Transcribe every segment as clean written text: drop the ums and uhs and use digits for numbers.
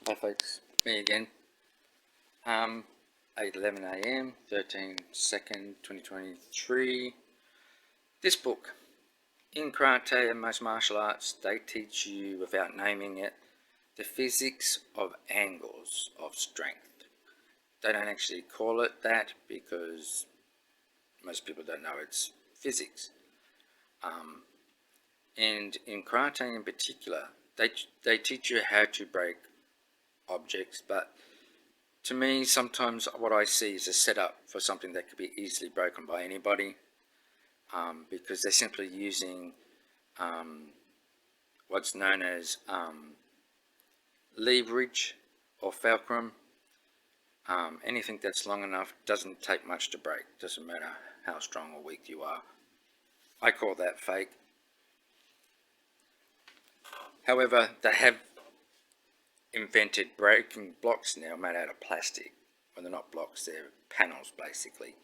Hi folks, me again. 8:11 a.m. 13/2/2023. This book, in karate and most martial arts, they teach you, without naming it, the physics of angles of strength. They don't actually call it that because most people don't know it's physics. And in karate in particular, they teach you how to break objects, but to me, sometimes what I see is a setup for something that could be easily broken by anybody, because they're simply using what's known as leverage or fulcrum. Anything that's long enough doesn't take much to break, doesn't matter how strong or weak you are. I call that fake. However, they have invented breaking blocks now made out of plastic. Well, they're not blocks, they're panels basically,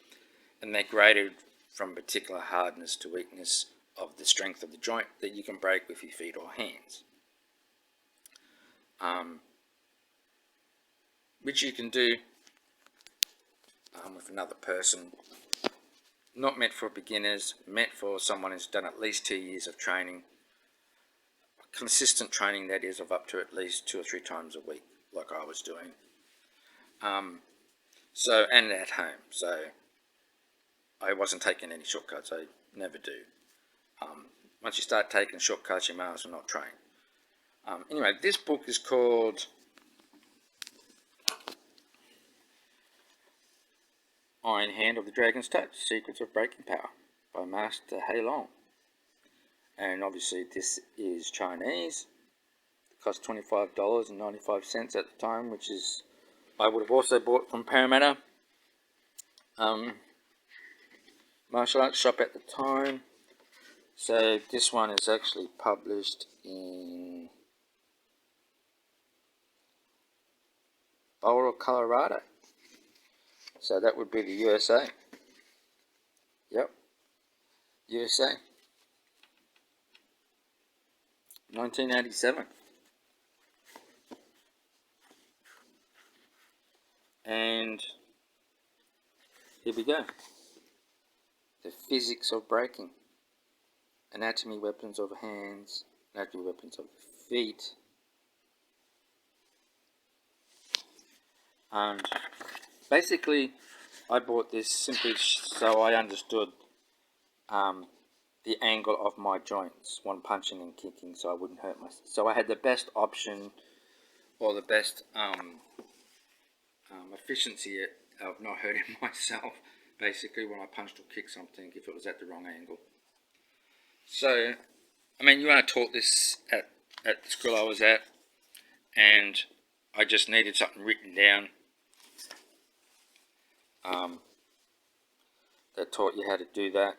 and they're graded from particular hardness to weakness of the strength of the joint that you can break with your feet or hands, which you can do with another person. Not meant for beginners, meant for someone who's done at least 2 years of training, consistent training, that is, of up to at least 2 or 3 times a week, like I was doing. And at home, so I wasn't taking any shortcuts. I never do. Once you start taking shortcuts, you may as well not train. Anyway, this book is called Iron Hand of the Dragon's Touch, Secrets of Breaking Power by Master Hei Long. And obviously this is Chinese. It cost $25.95 at the time, which is, I would have also bought from Parramatta martial arts shop at the time. So this one is actually published in Boulder, Colorado. So that would be the USA. Yep, USA. 1987. And here we go. The physics of breaking. Anatomy, weapons of hands, anatomy, weapons of feet. Basically, I bought this simply so I understood the angle of my joints when punching and kicking, so I wouldn't hurt myself. So I had the best option, or the best efficiency of not hurting myself, basically, when I punched or kicked something, if it was at the wrong angle. So, I mean, you are taught this at the school I was at, and I just needed something written down that taught you how to do that.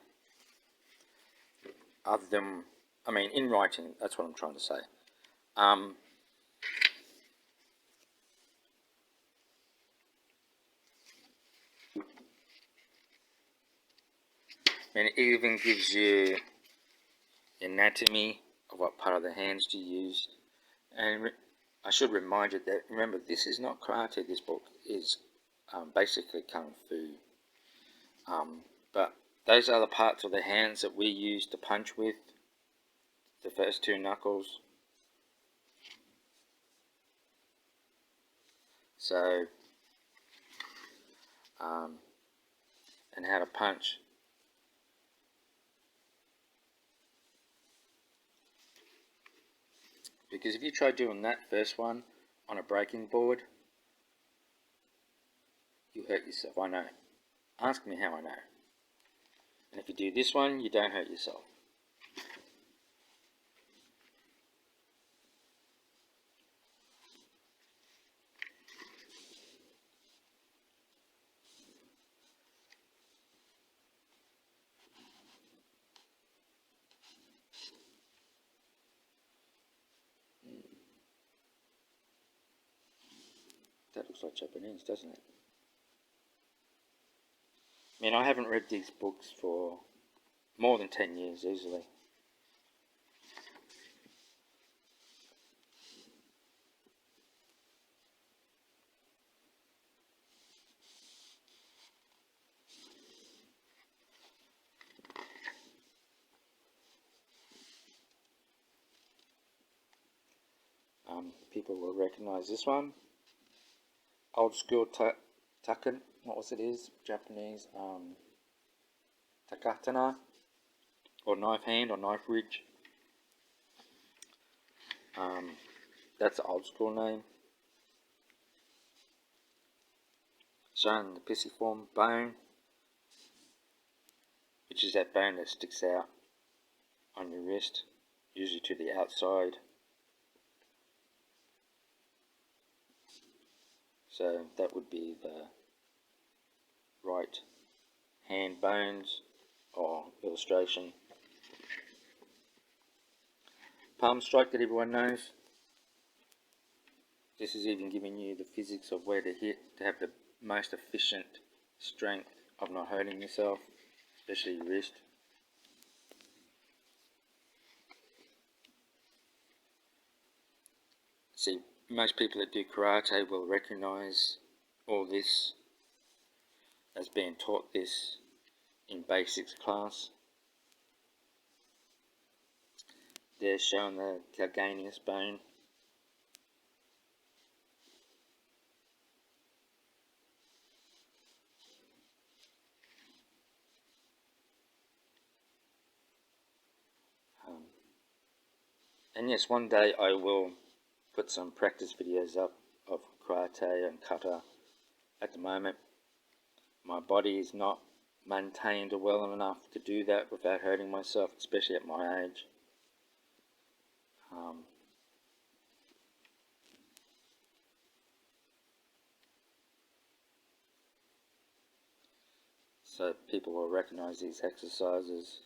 Other than, I mean, in writing, that's what I'm trying to say. And it even gives you anatomy of what part of the hands to use. And I should remind you that, remember, this is not karate. This book is basically kung fu. But those are the parts of the hands that we use to punch with. The first 2 knuckles. So, and how to punch. Because if you try doing that first one on a breaking board, you hurt yourself, I know. Ask me how I know. And if you do this one, you don't hurt yourself. That looks like Japanese, doesn't it? I mean, I haven't read these books for more than 10 years easily. People will recognise this one. Old school taken, what was it is? Japanese takatana, or knife hand or knife ridge. That's the old school name. Showing the pisiform bone, which is that bone that sticks out on your wrist, usually to the outside. So that would be the right hand bones or illustration. Palm strike that everyone knows. This is even giving you the physics of where to hit to have the most efficient strength of not hurting yourself, especially your wrist. See, most people that do karate will recognize all this as being taught this in basics class. They're showing the calcaneus bone. And yes, one day I will put some practice videos up of karate and kata. At the moment, my body is not maintained well enough to do that without hurting myself, especially at my age. So people will recognize these exercises.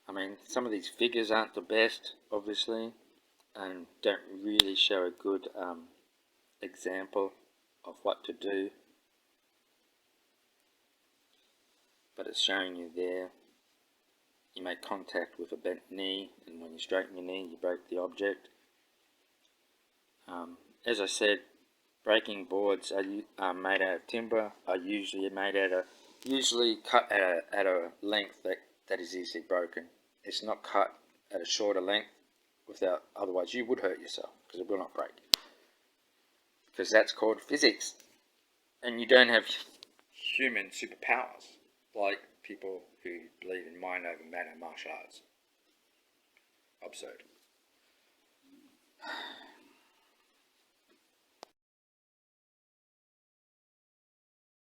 I mean, some of these figures aren't the best, obviously, and don't really show a good example of what to do. But it's showing you there. You make contact with a bent knee, and when you straighten your knee, you break the object. As I said, breaking boards are made out of timber, are usually cut at a length that is easily broken. It's not cut at a shorter length otherwise you would hurt yourself because it will not break. Because that's called physics. And you don't have human superpowers like people who believe in mind over matter martial arts. Absurd.